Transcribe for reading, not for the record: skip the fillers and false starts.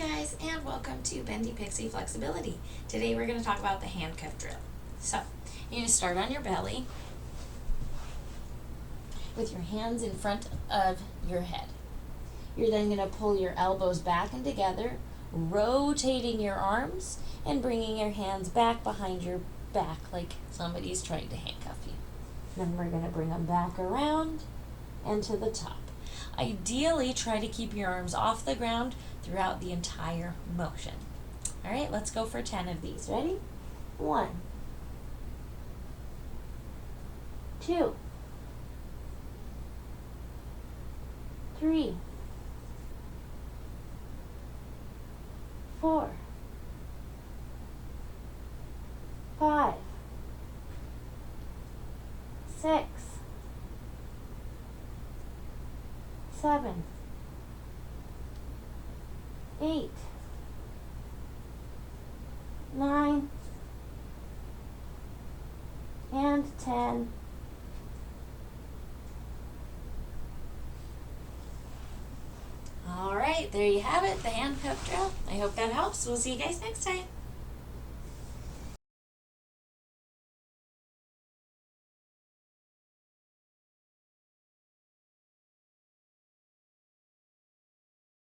guys, and welcome to Bendy Pixie Flexibility. Today we're going to talk about the handcuff drill. So, you're going to start on your belly with your hands in front of your head. You're then going to pull your elbows back and together, rotating your arms and bringing your hands back behind your back like somebody's trying to handcuff you. Then we're going to bring them back around and to the top. Ideally, try to keep your arms off the ground throughout the entire motion. All right, let's go for 10 of these. Ready? 1, 2, 3, 4, 5, 6, 7, 8, 9, and 10. All right, there you have it, the handcuff drill. I hope that helps. We'll see you guys next time.